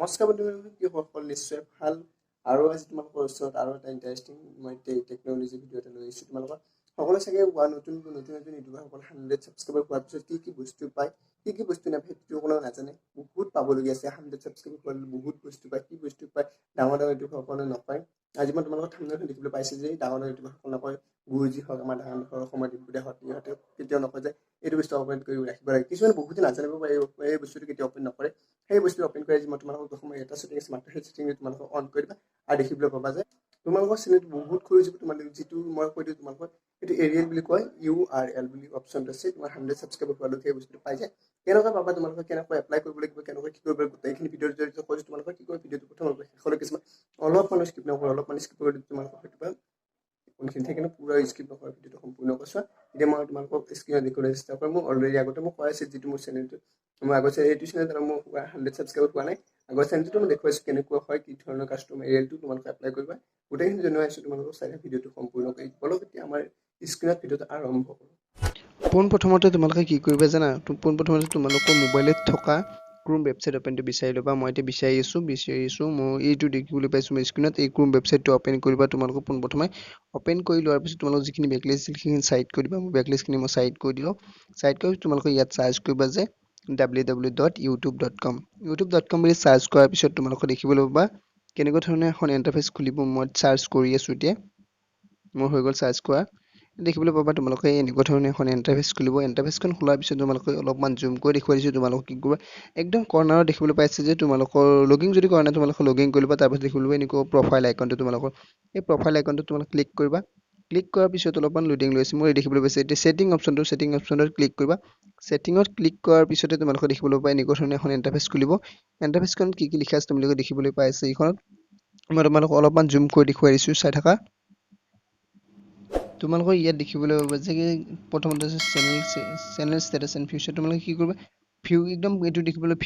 নমস্কাৰ বন্ধুসকল, কি সকল নিশ্চয় ভাল আৰু আজি তোমালোকৰ ওচৰত আৰু এটা ইণ্টাৰেষ্টিং মই টেকন'লজি ভিডিঅ' এটা লৈ আহিছোঁ। তোমালোকৰ সকলো চাগে নতুন ইউটিউবাৰসকল 100 ছাবস্ক্ৰাইবাৰ হোৱাৰ পিছত কি বস্তু পায়, কি বস্তু নাপায় সেইটো কোনো নাজানে। বহুত পাবলগীয়া আছে। 100 ছাবস্ক্ৰাইবাৰ হোৱাৰ বহুত বস্তু পায়, কি বস্তু পায় ডাঙৰ ইউটিউবাৰসকলে নকয়। আজি মই তোমালোকৰ থাম্বনেইলখন দেখিবলৈ পাইছোঁ যে ডাঙৰ ইউটিউবাৰসকল নকয়। গুৰুজী হওক, আমাৰ ডাঙৰ অসমৰ ডিপুদাহঁত ইহঁতে কেতিয়াও নকয় যে এইটো বস্তু অপেন কৰি ৰাখিব লাগে। কিছুমানে বহুতে নাজানিব পাৰে এই বস্তুটো কেতিয়াও অপেন নকৰে। সেই বস্তু অপেন কৰি মই তোমালোকক সময় এটা ছেটিং আছে, মাত্ৰ সেই ছেটিং তোমালোকক অন কৰিবা আৰু দেখিবলৈ পাবা যে তোমালোকৰ চেনেলটো বহুত সৰু যিটো তোমালোক যিটো মই কৈ দিওঁ তোমালোকক এইটো এৰিয়েল বুলি কয়। URL বুলি অপশ্যনটো আছে। তোমাৰ 100 ছাবস্ক্ৰাইবাৰ হোৱালৈকে সেই বস্তুটো পাই যায়। কেনেকৈ পাবা, তোমালোকে কেনেকৈ এপ্লাই কৰিব লাগিব, কেনেকৈ কি কৰিব লাগিব, গোটেইখিনি ভিডিঅ'ৰ জৰিয়তে কৈছোঁ। তোমালোকৰ কি কৰিব ভিডিঅ'টো প্ৰথম শেষলৈ কিছুমান অলপমান স্কিপ নকৰোঁ, অলপমান স্কিপ কৰি তোমালোকক সেইটো কোনখিনি থাকে পুৰা স্কিপ নকৰা ভিডিঅ'টো সম্পূৰ্ণ কৈছোঁ। এতিয়া মই তোমালোকক স্ক্ৰীনত দেখুৱাবলৈ চেষ্টা কৰিম। মোৰ অলৰেডি আগতে মই কৈ আছোঁ যিটো মোৰ চেনেলটো মই আগতে এইটো চেনেল মোৰ 100 ছাবস্ক্ৰাইবাৰ হোৱা নাই। আগৰ চেনেলটো মই দেখুৱাইছোঁ কেনেকুৱা হয়, কি ধৰণৰ কাষ্টমাৰ এৰিয়েলটো তোমালোকে এপ্লাই কৰিবা। গোটেইখিনি জনাই আছোঁ তোমালোকক। চাই ভিডিঅ'টো সম্পূৰ্ণ কৰি বলক এতিয়া আমাৰ স্ক্ৰীনত ভিডিঅ'টো আৰম্ভ কৰোঁ। পোনপ্ৰথমতে তোমালোকে কি কৰিবা জানা? পোনপ্ৰথমতে তোমালোকৰ মোবাইলত থকা ক্ৰোম ৱেবছাইট অপেনটো বিচাৰি ল'বা। মই এতিয়া বিচাৰি আছোঁ। মই এইটো দেখিবলৈ পাইছোঁ মোৰ স্ক্ৰীনত। এই ক্ৰোম ৱেবছাইটটো অপেন কৰিবা। তোমালোকক পোনপ্ৰথমে অপেন কৰি লোৱাৰ পিছত তোমালোক যিখিনি বেকলিষ্ট সেইখিনি চাইড কৰি দিবা। মোৰ বেকলিষ্টখিনি মই চাইড কৰি দিলোঁ। চাইড কৰি তোমালোকে ইয়াত চাৰ্চ কৰিবা যে www.youtube.com বুলি চাৰ্চ কৰাৰ পিছত তোমালোকে দেখিবলৈ পাবা কেনেকুৱা ধৰণে এখন ইণ্টাৰফেচ খুলিব। মই চাৰ্চ কৰি আছোঁ। এতিয়া মোৰ হৈ গ'ল চাৰ্চ কৰা। দেখিবলৈ পাবা তোমালোকে এনেকুৱা ধৰণে এখন ইণ্টাৰফেচ খুলিব। ইণ্টাৰফেচখন খোলাৰ পিছত তোমালোকে অলপমান জুম কৰি দেখুৱাই দিছোঁ। তোমালোকে কি কৰিবা, একদম কৰ্নাৰত দেখিবলৈ পাইছে যে তোমালোকৰ লগিং যদি কৰা নাই তোমালোকে লগিং কৰি ল'বা। তাৰপিছত দেখিবলৈ পাবা এনেকুৱা প্ৰফাইল আইকনটো তোমালোকৰ এই প্ৰফাইল আইকনটো তোমালোকে ক্লিক কৰিবা। ক্লিক কৰাৰ পিছত অলপমান লোডিং লৈছে। মই দেখিবলৈ পাইছে এতিয়া ছেটিং অপশ্যনটোত ক্লিক কৰিবা। ছেটিঙত ক্লিক কৰাৰ পিছতে তোমালোকে দেখিবলৈ পাবা এনেকুৱা ধৰণে এখন ইণ্টাৰফেচ খুলিব। ইণ্টাৰফেচখনত কি লিখা আছে তোমালোকে দেখিবলৈ পাইছে। এইখনত মই তোমালোকক অলপমান জুম কৰি দেখুৱাই দিছোঁ, চাই থাকা। তোমালোকৰ ইয়াত দেখিবলৈ পাবা যে প্ৰথমতে চেনেল ষ্টেটাছ এণ্ড ফিউচাৰ। তোমালোকে কি কৰিবা, ভিউ একদম এইটো দেখিবলৈ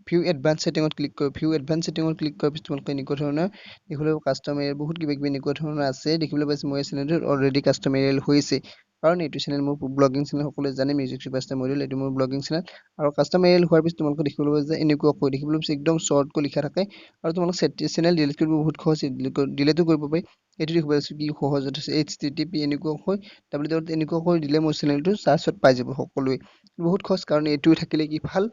ভিউ এডভান্স ছেটিঙত ক্লিক কৰিবা। ভিউ এডভান্স ছেটিঙত ক্লিক কৰাৰ পিছত তোমালোকে এনেকুৱা ধৰণৰ দেখিবলৈ কাষ্টমাৰ বহুত কিবা কিবি এনেকুৱা ধৰণৰ আছে দেখিবলৈ পাইছে। মোৰ চেনেলটোত অলৰেডি কাষ্টমাৰ হৈছে কাৰণ এইটো চেনেল মোৰ ব্লগিং চেনেল, সকলোৱে জানে মিউজিক ছুপাৰষ্টাৰ মডেল। এইটো মোৰ ব্লগিং চেনেল আৰু কাষ্টমাৰ হোৱাৰ পিছত তোমালোকে দেখিবলৈ পাবা যে এনেকুৱাকৈ দেখিবলৈ পাইছে একদম শ্বৰ্টকৈ লিখা থাকে আৰু তোমালোকে চেনেল ডিলিট কৰিব বহুত সহজ, ডিলিটো কৰিব পাৰি। এইটো দেখিব পাইছোঁ কি সহজত আছে HTTP এনেকুৱাকৈ www এনেকুৱাকৈ দিলে মোৰ চেনেলটো চাৰ্চত পাই যাব সকলোৱে। বহুত সহজ কাৰণ এইটো থাকিলে কি ভাল,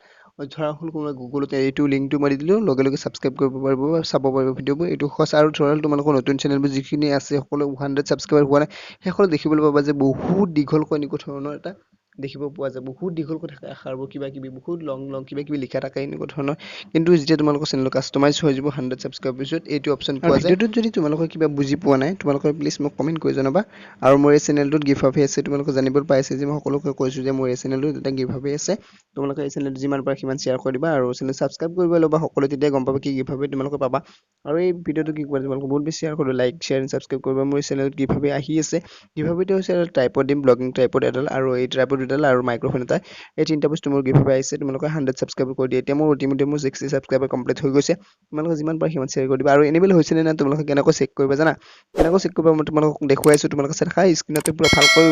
ধৰা হ'ল কোনোবা গুগলতে এইটো লিংকটো মাৰি দিলোঁ, লগে লগে ছাবস্ক্ৰাইব কৰিব পাৰিব, চাব পাৰিব ভিডিঅ'বোৰ। এইটো সহজ আৰু ধৰা হ'ল তোমালোকৰ নতুন চেনেলবোৰ যিখিনি আছে সকলো 100 ছাবস্ক্ৰাইবাৰ হোৱা নাই সেইসকলে দেখিবলৈ পাবা যে বহুত দীঘলকৈ এনেকুৱা ধৰণৰ এটা দেখিব পোৱা যায়। বহুত দীঘলকৈ থাকে আখৰবোৰ, কিবা কিবি বহুত লং কিবা কিবি লিখা থাকে এনেকুৱা ধৰণৰ। কিন্তু যেতিয়া তোমালোকৰ চেনেল কাষ্টমাইজ হৈ যাব 100 ছাবস্ক্ৰাইবাৰ পিছত এইটো অপশ্যন পোৱা যায়। ভিডিঅ'টোত যদি তোমালোকৰ কিবা বুজি পোৱা নাই তোমালোকে প্লিজ মোক কমেণ্ট কৰি জনাবা। আৰু মোৰ এই চেনেলটোত গিভ আৱে আছে। তোমালোকে জানিব পাইছে যে মই সকলোকে কৈছোঁ যে মোৰ এই চেনেলটোত এটা গিভ আৱে আছে। তোমালোকে এই চেনেলটো যিমান পাৰে সিমান শ্বেয়াৰ কৰি দিবা আৰু চেনেল ছাবস্ক্ৰাইব কৰিব ল'বা সকলোৱে, তেতিয়া গম পাবা কি গিভ আৱে তোমালোকে পাবা। আৰু এই ভিডিঅ'টো কি কৰিবা, তোমালোকে বহুত বেছি শ্বেয়াৰ কৰিবা, লাইক শ্বেয়াৰ এণ্ড ছাবস্ক্ৰাইব কৰিবা। মোৰ এই চেনেলত গিভ আৱে আহি আছে। গিভ আৱেটো হৈছে ট্ৰাইপড দিম, ব্লগিং ট্ৰাইপড এডাল আৰু এই ট্ৰাইপড এডাল আৰু মাইক্ৰফোন এটা। এই তিনিটা বস্তু মোৰ গিভ আৱে আহিছে। তোমালোকে 100 ছাবস্ক্ৰাইব কৰি দিয়া। এতিয়া মোৰ ইতিমধ্যে মোৰ 60 ছাবস্ক্ৰাইবাৰ কমপ্লিট হৈ গৈছে। তোমালোকে যিমান পাৰে সিমান শ্বেয়াৰ কৰি দিবা। আৰু এনেবেল হৈছে নে নাই তোমালোকে কেনেকৈ চেক কৰিবা জানা? কেনেকৈ চেক কৰিবা মই তোমালোকক দেখুৱাই আছোঁ। তোমালোকে চাই থাকা স্ক্ৰীনতে পুৰা ভালকৈ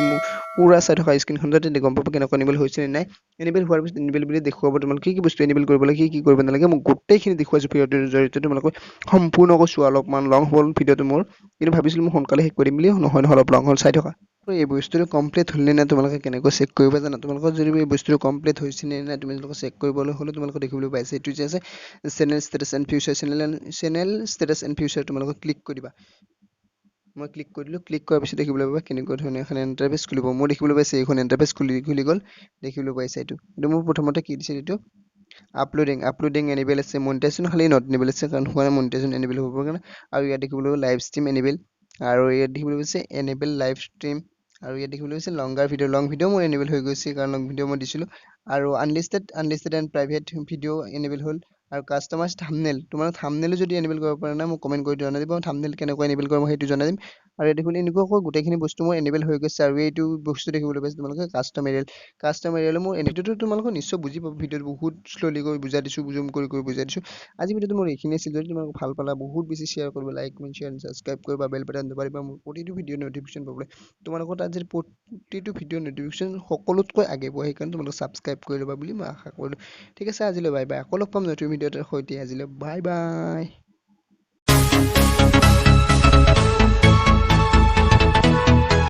পুৰা চাই থকা স্ক্ৰীনখনতে গম পাব কেনেকৈ এনেবেল হৈছে নে নাই। এনেবেল হোৱাৰ পিছত এনেবেল বুলি দেখুৱাব তোমালোকে কি বস্তু এনেবেল কৰিব লাগে, কি কৰিব নালাগে। মই গোটেইখিনি দেখুৱাইছোঁ ভিডিঅ'টোৰ জৰিয়তে। তোমালোকে সম্পূৰ্ণকৈ চোৱা। অলপমান লং হ'ল ভিডিঅ'টো মোৰ, কিন্তু ভাবিছিলোঁ মই সোনকালে শেষ কৰি দিম বুলি, নহয় অলপ লং হ'ল, চাই থকা। এই বস্তুটো কমপ্লিট হ'ল নে নাই তোমালোকে কেনেকৈ চেক কৰিবা জানা? তোমালোকৰ যদি এই বস্তুটো কমপ্লিট হৈছে নে নাই তোমালোকে চেক কৰিবলৈ হ'লে তোমালোকে দেখিবলৈ পাইছে এইটো যে আছে channel status and future. Channel status and future তোমালোকে ক্লিক কৰি দিবা। মই ক্লিক কৰি দিলোঁ। ক্লিক কৰাৰ পিছত দেখিবলৈ পাবা কেনেকুৱা ধৰণে এখন ইণ্টাৰফেচ খুলিব। মোৰ দেখিবলৈ পাইছে এইখন ইণ্টাৰফেচ খুলি গ'ল। দেখিবলৈ পাইছে এইটো মোৰ প্ৰথমতে কি দিছিল, এইটো আপলোডিং এনিবেল আছে। মনিটাইজেশ্যন খালি নট এনিবেল আছে কাৰণ হোৱা নাই মনিটাইজেশ্যন এনিবেল হ'ব কাৰণে। আৰু ইয়াত দেখিবলৈ পাব লাইভ ষ্ট্ৰীম এনিবেল, আৰু ইয়াত দেখিবলৈ পাইছে এনিবেল লাইভ ষ্ট্ৰীম, আৰু ইয়াত দেখিবলৈ পাইছে লং ভিডিঅ' মোৰ এনিবেল হৈ গৈছে কাৰণ লং ভিডিঅ' মই দিছিলোঁ। আৰু আনলিষ্টেড এণ্ড প্ৰাইভেট ভিডিঅ' এনিবেল হ'ল। আৰু কাষ্টমাইজ থাম্বনেইল, তোমাৰ থাম্বনেইলো যদি এনিবেল কৰিব পৰা নাই মোক কমেণ্ট কৰি জনাই দিব। থাম্বনেইল কেনেকৈ এনিবেল কৰিম সেইটো জনাই দিম। আৰু ইয়াত দেখোন এনেকুৱাকৈ গোটেইখিনি বস্তু মোৰ এনেবল হৈ গৈছে আৰু এইটো বস্তু দেখিবলৈ পাইছে তোমালোকে কাষ্টম এৰিয়েল মোৰ ভিডিঅ'টো তোমালোকে নিশ্চয় বুজি পাব ভিডিঅ'টো বহুত শ্ল'লি কৰি বুজাই দিছোঁ জুম কৰি বুজাই দিছোঁ আজি ভিডিঅ'টো মোৰ এইখিনি আছিল যদি তোমালোকে ভাল পালা বহুত বেছি শ্বেয়াৰ কৰিব লাইক কমেণ্ট শ্বেয়াৰ ছাবস্ক্ৰাইব কৰিবা বেল বাটন দবাইবা মোৰ প্ৰতিটো ভিডিঅ' নটিফিকেশ্যন পাবলৈ তোমালোকৰ তাত যদি প্ৰতিটো ভিডিঅ' নটিফিকেশ্যন সকলোতকৈ আগে পোৱা সেইকাৰণে তোমালোকে ছাবস্ক্ৰাইব কৰি ল'বা বুলি মই আশা কৰিলোঁ ঠিক আছে আজিলৈ বাই বাই আকৌ লগ পাম নতুন ভিডিঅ'ৰ সৈতে আজিলৈ বাই বাই